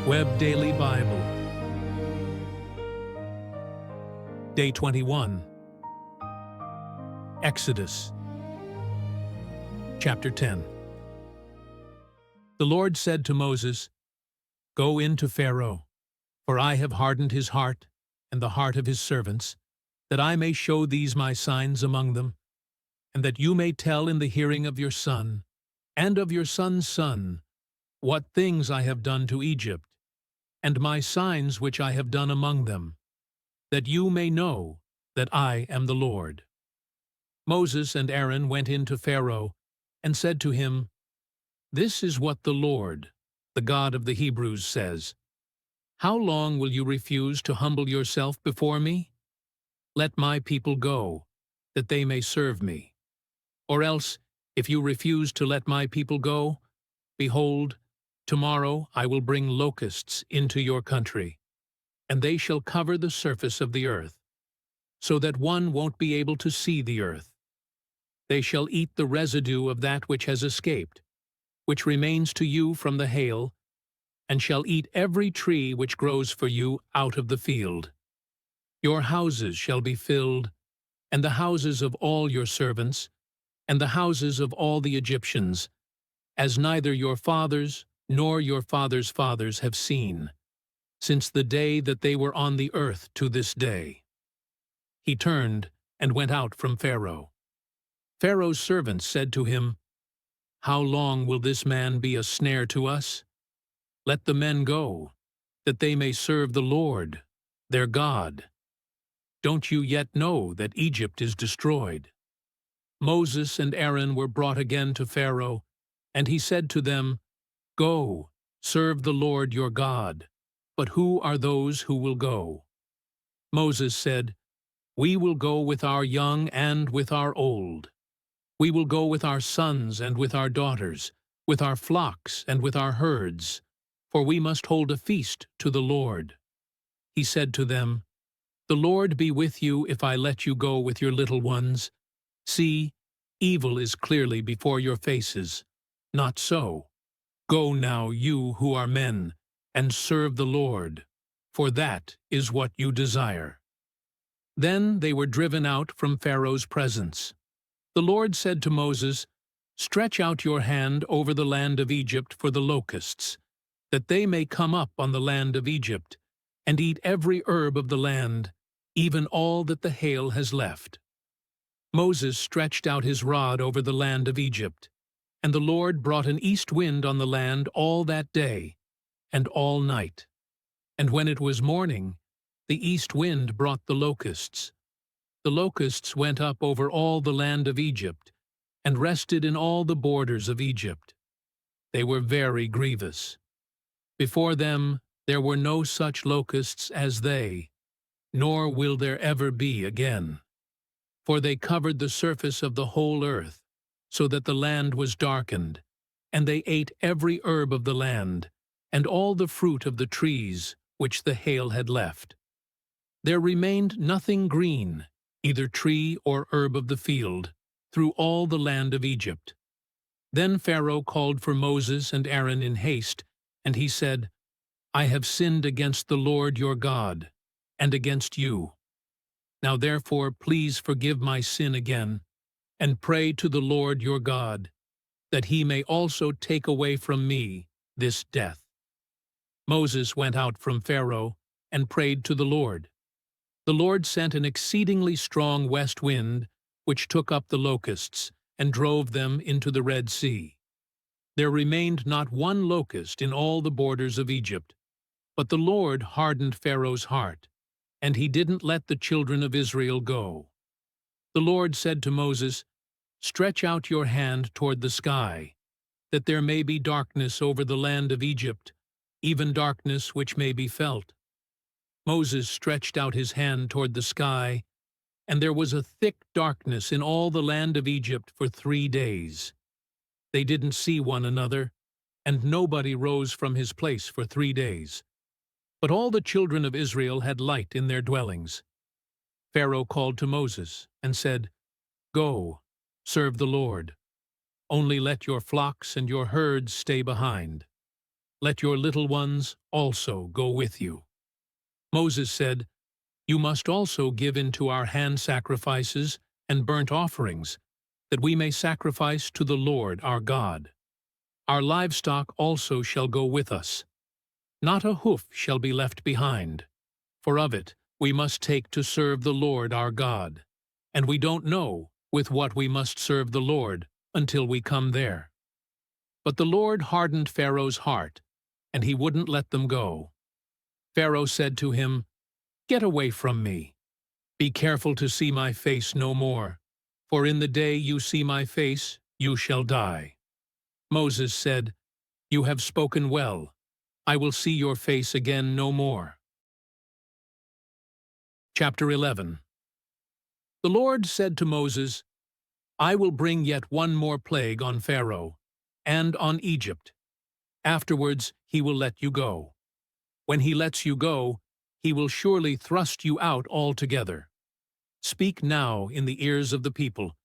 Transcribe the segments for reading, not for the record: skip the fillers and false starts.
Web Daily Bible. Day 21. Exodus. Chapter 10. The Lord said to Moses, "Go in to Pharaoh, for I have hardened his heart and the heart of his servants, that I may show these my signs among them, and that you may tell in the hearing of your son and of your son's son what things I have done to Egypt, and my signs which I have done among them, that you may know that I am the Lord." Moses and Aaron went in to Pharaoh and said to him, "This is what the Lord, the God of the Hebrews, says. How long will you refuse to humble yourself before me? Let my people go, that they may serve me. Or else, if you refuse to let my people go, behold, tomorrow I will bring locusts into your country, and they shall cover the surface of the earth, so that one won't be able to see the earth. They shall eat the residue of that which has escaped, which remains to you from the hail, and shall eat every tree which grows for you out of the field. Your houses shall be filled, and the houses of all your servants, and the houses of all the Egyptians, as neither your fathers nor your fathers' fathers have seen, since the day that they were on the earth to this day." He turned and went out from Pharaoh. Pharaoh's servants said to him, "How long will this man be a snare to us? Let the men go, that they may serve the Lord, their God. Don't you yet know that Egypt is destroyed?" Moses and Aaron were brought again to Pharaoh, and he said to them, "Go, serve the Lord your God. But who are those who will go?" Moses said, "We will go with our young and with our old. We will go with our sons and with our daughters, with our flocks and with our herds, for we must hold a feast to the Lord." He said to them, "The Lord be with you if I let you go with your little ones. See, evil is clearly before your faces. Not so. Go now, you who are men, and serve the Lord, for that is what you desire." Then they were driven out from Pharaoh's presence. The Lord said to Moses, "Stretch out your hand over the land of Egypt for the locusts, that they may come up on the land of Egypt, and eat every herb of the land, even all that the hail has left." Moses stretched out his rod over the land of Egypt, and the Lord brought an east wind on the land all that day and all night. And when it was morning, the east wind brought the locusts. The locusts went up over all the land of Egypt, and rested in all the borders of Egypt. They were very grievous. Before them there were no such locusts as they, nor will there ever be again. For they covered the surface of the whole earth, so that the land was darkened, and they ate every herb of the land, and all the fruit of the trees which the hail had left. There remained nothing green, either tree or herb of the field, through all the land of Egypt. Then Pharaoh called for Moses and Aaron in haste, and he said, "I have sinned against the Lord your God, and against you. Now therefore please forgive my sin again, and pray to the Lord your God, that he may also take away from me this death." Moses went out from Pharaoh and prayed to the Lord. The Lord sent an exceedingly strong west wind, which took up the locusts and drove them into the Red Sea. There remained not one locust in all the borders of Egypt, but the Lord hardened Pharaoh's heart, and he didn't let the children of Israel go. The Lord said to Moses, "Stretch out your hand toward the sky, that there may be darkness over the land of Egypt, even darkness which may be felt." Moses stretched out his hand toward the sky, and there was a thick darkness in all the land of Egypt for 3 days. They didn't see one another, and nobody rose from his place for 3 days. But all the children of Israel had light in their dwellings. Pharaoh called to Moses and said, "Go, serve the Lord. Only let your flocks and your herds stay behind." let your little ones also go with you." Moses said, "You must also give into our hand sacrifices and burnt offerings, that we may sacrifice to the Lord our God. Our livestock also shall go with us. Not a hoof shall be left behind, for of it we must take to serve the Lord our God, and we don't know with what we must serve the Lord until we come there." But the Lord hardened Pharaoh's heart, and he wouldn't let them go. Pharaoh said to him, "Get away from me. Be careful to see my face no more, for in the day you see my face, you shall die." Moses said, "You have spoken well. I will see your face again no more." Chapter 11. The Lord said to Moses, "I will bring yet one more plague on Pharaoh, and on Egypt. Afterwards he will let you go. When he lets you go, he will surely thrust you out altogether. Speak now in the ears of the people,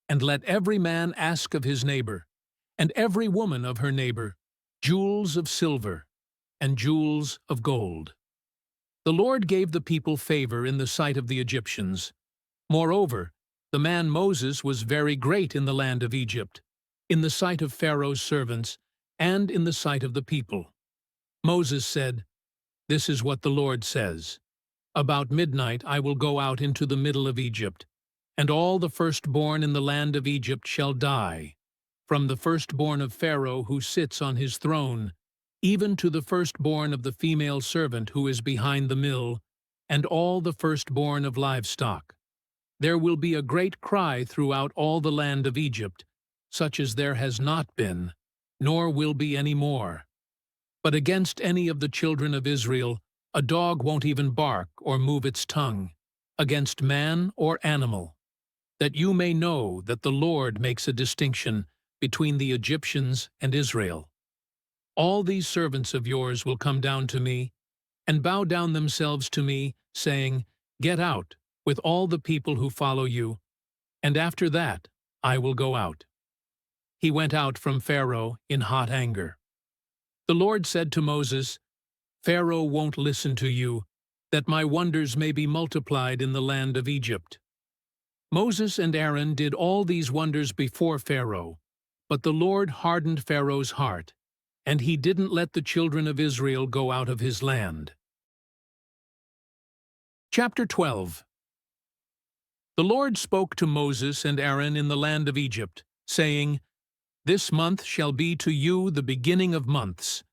and let every man ask of his neighbor, and every woman of her neighbor, jewels of silver and jewels of gold." The Lord gave the people favor in the sight of the Egyptians. Moreover, the man Moses was very great in the land of Egypt, in the sight of Pharaoh's servants, and in the sight of the people. Moses said, "This is what the Lord says. About midnight I will go out into the middle of Egypt, and all the firstborn in the land of Egypt shall die, from the firstborn of Pharaoh who sits on his throne, even to the firstborn of the female servant who is behind the mill, and all the firstborn of livestock. There will be a great cry throughout all the land of Egypt, such as there has not been, nor will be any more. But against any of the children of Israel, a dog won't even bark or move its tongue, against man or animal, that you may know that the Lord makes a distinction between the Egyptians and Israel. All these servants of yours will come down to me, and bow down themselves to me, saying, 'Get out, with all the people who follow you, and after that I will go out.'" He went out from Pharaoh in hot anger. The Lord said to Moses, "Pharaoh won't listen to you, that my wonders may be multiplied in the land of Egypt." Moses and Aaron did all these wonders before Pharaoh, but the Lord hardened Pharaoh's heart, and he didn't let the children of Israel go out of his land. Chapter 12. The Lord spoke to Moses and Aaron in the land of Egypt, saying, "This month shall be to you the beginning of months.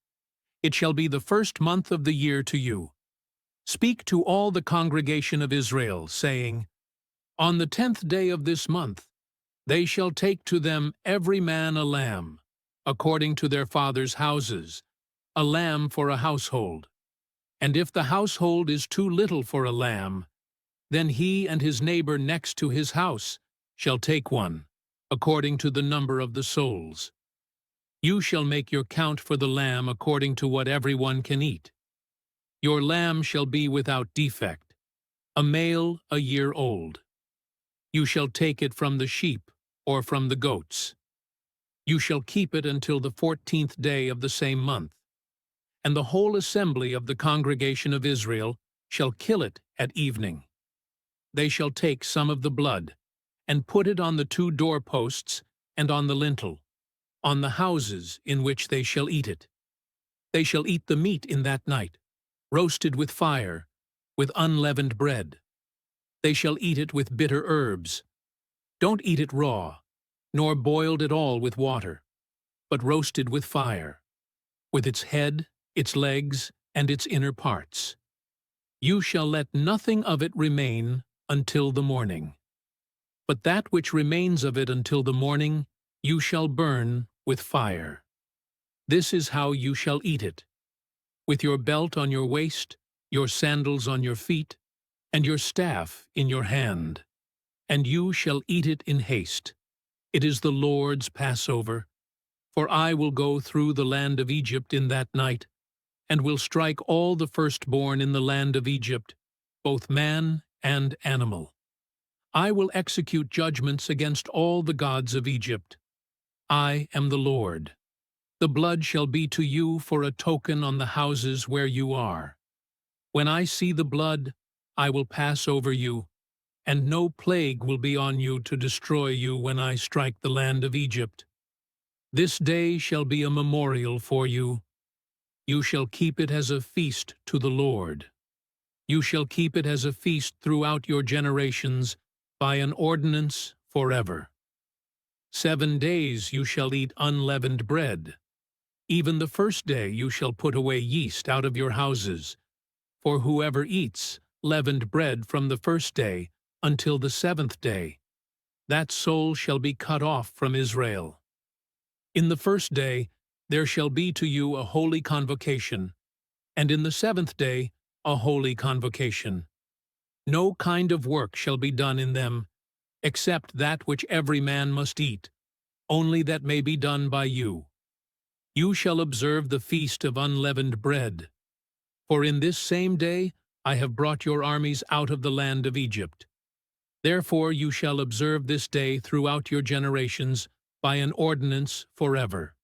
It shall be the first month of the year to you. Speak to all the congregation of Israel, saying, On the 10th day of this month they shall take to them every man a lamb, according to their fathers' houses, a lamb for a household. And if the household is too little for a lamb, then he and his neighbor next to his house shall take one, according to the number of the souls. You shall make your count for the lamb according to what everyone can eat. Your lamb shall be without defect, a male a year old. You shall take it from the sheep or from the goats. You shall keep it until the 14th day of the same month. And the whole assembly of the congregation of Israel shall kill it at evening. They shall take some of the blood, and put it on the 2 doorposts and on the lintel, on the houses in which they shall eat it. They shall eat the meat in that night, roasted with fire, with unleavened bread. They shall eat it with bitter herbs. Don't eat it raw, nor boiled at all with water, but roasted with fire, with its head, its legs, and its inner parts. You shall let nothing of it remain until the morning. But that which remains of it until the morning you shall burn with fire. This is how you shall eat it: with your belt on your waist, your sandals on your feet, and your staff in your hand. And you shall eat it in haste. It is the Lord's Passover. For I will go through the land of Egypt in that night, and will strike all the firstborn in the land of Egypt, both man and animal. I will execute judgments against all the gods of Egypt. I am the Lord. The blood shall be to you for a token on the houses where you are. When I see the blood, I will pass over you, and no plague will be on you to destroy you when I strike the land of Egypt. This day shall be a memorial for you. You shall keep it as a feast to the Lord. You shall keep it as a feast throughout your generations, by an ordinance forever. 7 days you shall eat unleavened bread. Even the first day you shall put away yeast out of your houses. For whoever eats leavened bread from the first day until the 7th day, that soul shall be cut off from Israel. In the first day there shall be to you a holy convocation, and in the 7th day a holy convocation. No kind of work shall be done in them, except that which every man must eat, only that may be done by you. You shall observe the feast of unleavened bread. For in this same day I have brought your armies out of the land of Egypt. Therefore you shall observe this day throughout your generations by an ordinance forever.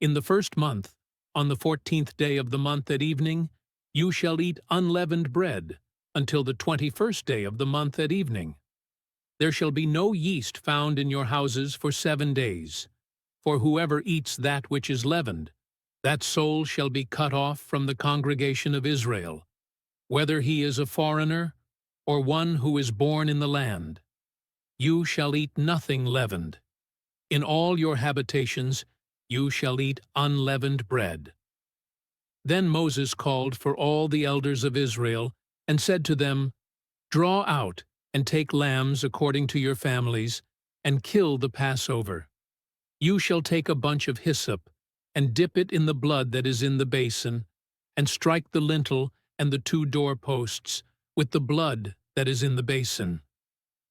In the 1st month, on the 14th day of the month at evening, you shall eat unleavened bread until the 21st day of the month at evening. There shall be no yeast found in your houses for 7 days. For whoever eats that which is leavened, that soul shall be cut off from the congregation of Israel, whether he is a foreigner or one who is born in the land. You shall eat nothing leavened. In all your habitations you shall eat unleavened bread. Then Moses called for all the elders of Israel and said to them, Draw out and take lambs according to your families, and kill the Passover. You shall take a bunch of hyssop, and dip it in the blood that is in the basin, and strike the lintel and the 2 doorposts with the blood that is in the basin.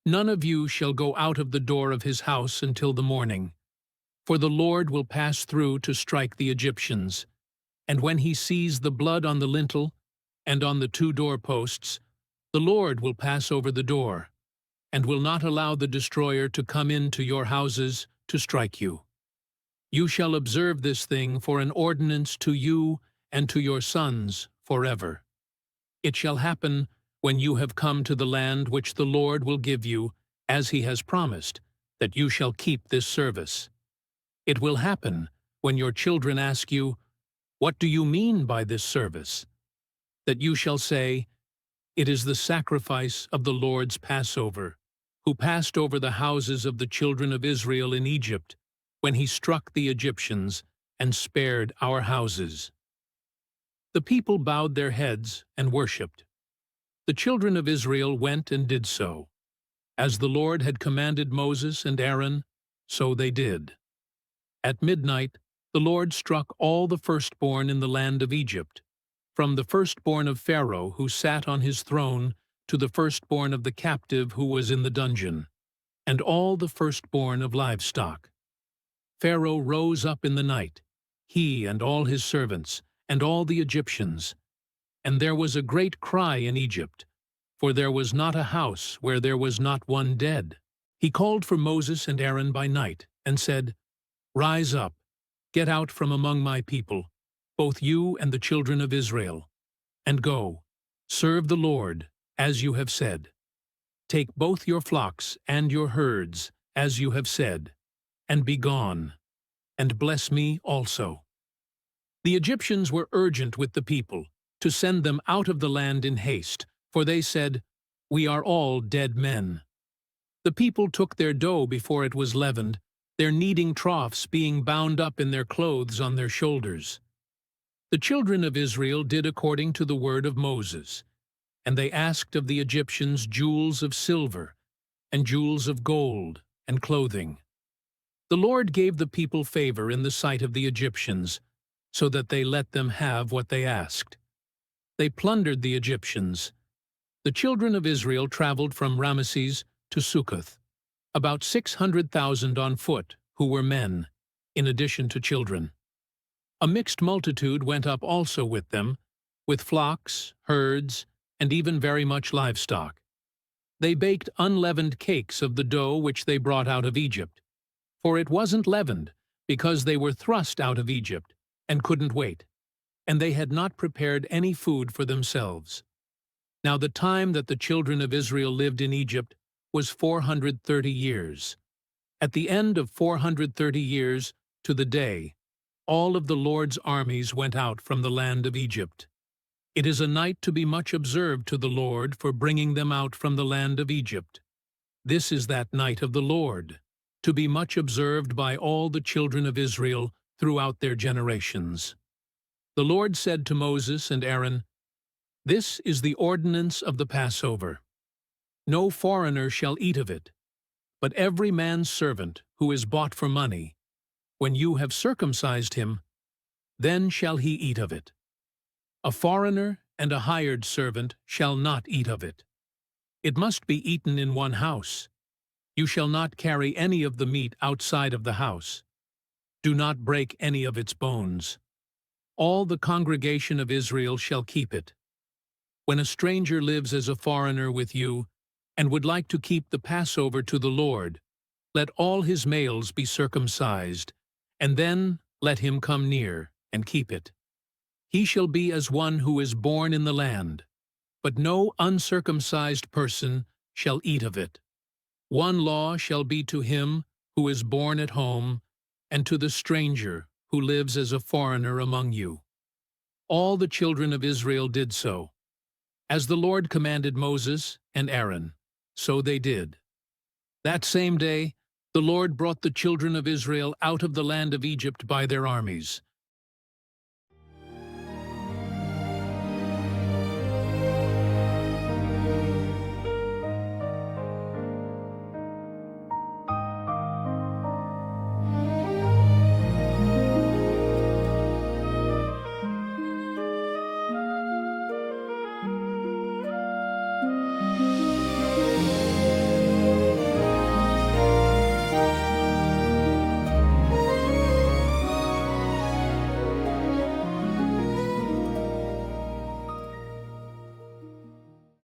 None of you shall go out of the door of his house until the morning, for the Lord will pass through to strike the Egyptians. And when he sees the blood on the lintel and on the 2 doorposts, the Lord will pass over the door, and will not allow the destroyer to come into your houses to strike you. You shall observe this thing for an ordinance to you and to your sons forever. It shall happen when you have come to the land which the Lord will give you, as he has promised, that you shall keep this service. It will happen when your children ask you, What do you mean by this service? That you shall say, It is the sacrifice of the Lord's Passover, who passed over the houses of the children of Israel in Egypt, when he struck the Egyptians and spared our houses. The people bowed their heads and worshipped. The children of Israel went and did so. As the Lord had commanded Moses and Aaron, so they did. At midnight, the Lord struck all the firstborn in the land of Egypt, from the firstborn of Pharaoh who sat on his throne to the firstborn of the captive who was in the dungeon, and all the firstborn of livestock. Pharaoh rose up in the night, he and all his servants, and all the Egyptians. And there was a great cry in Egypt, for there was not a house where there was not one dead. He called for Moses and Aaron by night, and said, Rise up, get out from among my people, both you and the children of Israel, and go, serve the Lord, as you have said. Take both your flocks and your herds, as you have said, and be gone, and bless me also. The Egyptians were urgent with the people, to send them out of the land in haste, for they said, We are all dead men. The people took their dough before it was leavened, their kneading troughs being bound up in their clothes on their shoulders. The children of Israel did according to the word of Moses, and they asked of the Egyptians jewels of silver, and jewels of gold, and clothing. The Lord gave the people favor in the sight of the Egyptians, so that they let them have what they asked. They plundered the Egyptians. The children of Israel traveled from Ramesses to Succoth, about 600,000 on foot, who were men, in addition to children. A mixed multitude went up also with them, with flocks, herds, and even very much livestock. They baked unleavened cakes of the dough which they brought out of Egypt, for it wasn't leavened, because they were thrust out of Egypt and couldn't wait, and they had not prepared any food for themselves. Now the time that the children of Israel lived in Egypt was 430 years. At the end of 430 years, to the day, all of the Lord's armies went out from the land of Egypt. It is a night to be much observed to the Lord for bringing them out from the land of Egypt. This is that night of the Lord, to be much observed by all the children of Israel throughout their generations. The Lord said to Moses and Aaron, "This is the ordinance of the Passover. No foreigner shall eat of it, but every man's servant who is bought for money, when you have circumcised him, then shall he eat of it. A foreigner and a hired servant shall not eat of it. It must be eaten in one house. You shall not carry any of the meat outside of the house. Do not break any of its bones. All the congregation of Israel shall keep it. When a stranger lives as a foreigner with you, and would like to keep the Passover to the Lord, let all his males be circumcised, and then let him come near and keep it. He shall be as one who is born in the land, but no uncircumcised person shall eat of it. One law shall be to him who is born at home, and to the stranger who lives as a foreigner among you." All the children of Israel did so, as the Lord commanded Moses and Aaron, so they did. That same day, the Lord brought the children of Israel out of the land of Egypt by their armies,